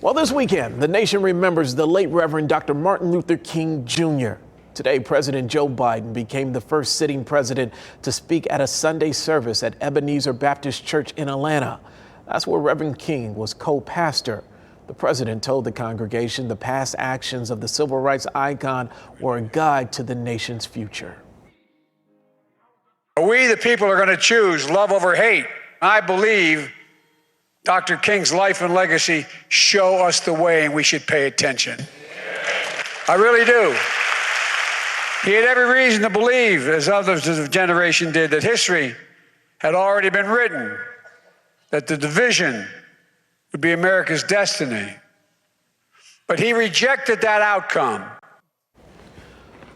Well, this weekend, the nation remembers the late Reverend Dr. Martin Luther King Jr. Today, President Joe Biden became the first sitting president to speak at a Sunday service at Ebenezer Baptist Church in Atlanta. That's where Reverend King was co-pastor. The president told the congregation the past actions of the civil rights icon were a guide to the nation's future. We, the people, are going to choose love over hate. I believe Dr. King's life and legacy show us the way, and we should pay attention. I really do. He had every reason to believe, as others of his generation did, that history had already been written, that the division would be America's destiny. But he rejected that outcome.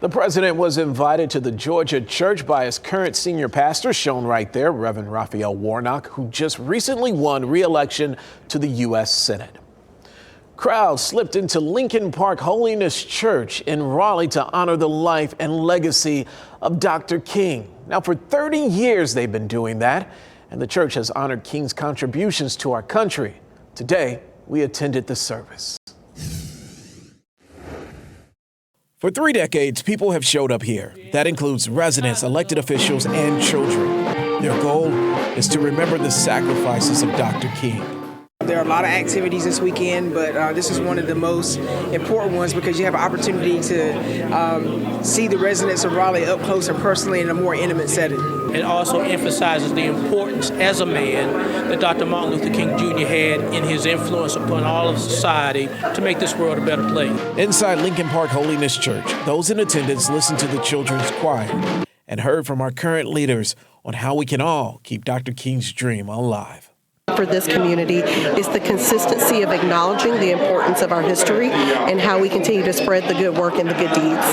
The president was invited to the Georgia church by his current senior pastor, shown right there, Reverend Raphael Warnock, who just recently won re-election to the U.S. Senate. Crowds slipped into Lincoln Park Holiness Church in Raleigh to honor the life and legacy of Dr. King. Now, for 30 years, they've been doing that, and the church has honored King's contributions to our country. Today, we attended the service. For 3 decades, people have showed up here. That includes residents, elected officials, and children. Their goal is to remember the sacrifices of Dr. King. There are a lot of activities this weekend, but this is one of the most important ones because you have an opportunity to see the residents of Raleigh up close and personally in a more intimate setting. It also emphasizes the importance as a man that Dr. Martin Luther King Jr. had in his influence upon all of society to make this world a better place. Inside Lincoln Park Holiness Church, those in attendance listened to the children's choir and heard from our current leaders on how we can all keep Dr. King's dream alive. For this community is the consistency of acknowledging the importance of our history and how we continue to spread the good work and the good deeds.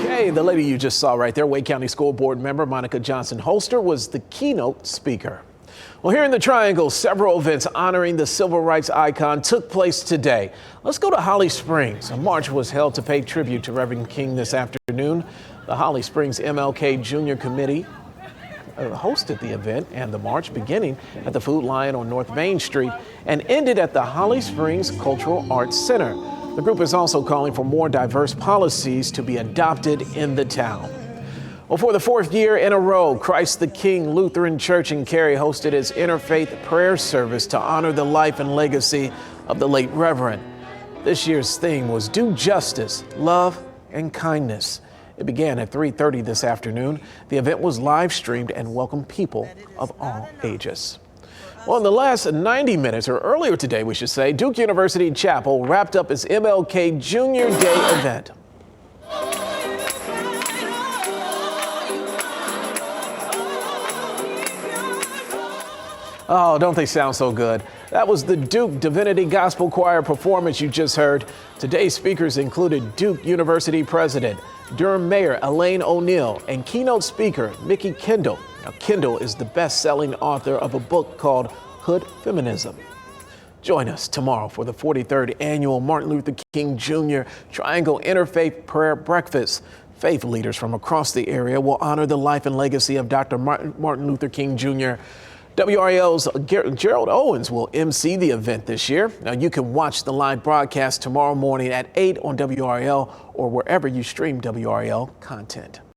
Okay, the lady you just saw right there, Wake County School Board member Monica Johnson-Holster, was the keynote speaker. Well, here in the Triangle, several events honoring the civil rights icon took place today. Let's go to Holly Springs. A march was held to pay tribute to Reverend King this afternoon. The Holly Springs MLK Junior Committee hosted the event and the march, beginning at the Food Lion on North Main Street and ended at the Holly Springs Cultural Arts Center. The group is also calling for more diverse policies to be adopted in the town. Well, for the 4th year in a row, Christ the King Lutheran Church in Cary hosted its interfaith prayer service to honor the life and legacy of the late Reverend. This year's theme was Do Justice, Love, and Kindness. It began at 3:30 this afternoon. The event was live streamed and welcomed people of all ages. Well, in the last 90 minutes, or earlier today, we should say, Duke University Chapel wrapped up its MLK Junior Day event. Oh, don't they sound so good? That was the Duke Divinity Gospel Choir performance you just heard. Today's speakers included Duke University President, Durham Mayor Elaine O'Neill, and keynote speaker Mickey Kendall. Now, Kendall is the best-selling author of a book called Hood Feminism. Join us tomorrow for the 43rd annual Martin Luther King Jr. Triangle Interfaith Prayer Breakfast. Faith leaders from across the area will honor the life and legacy of Dr. Martin Luther King Jr. WRAL's Gerald Owens will MC the event this year. Now, you can watch the live broadcast tomorrow morning at 8 on WRAL or wherever you stream WRAL content.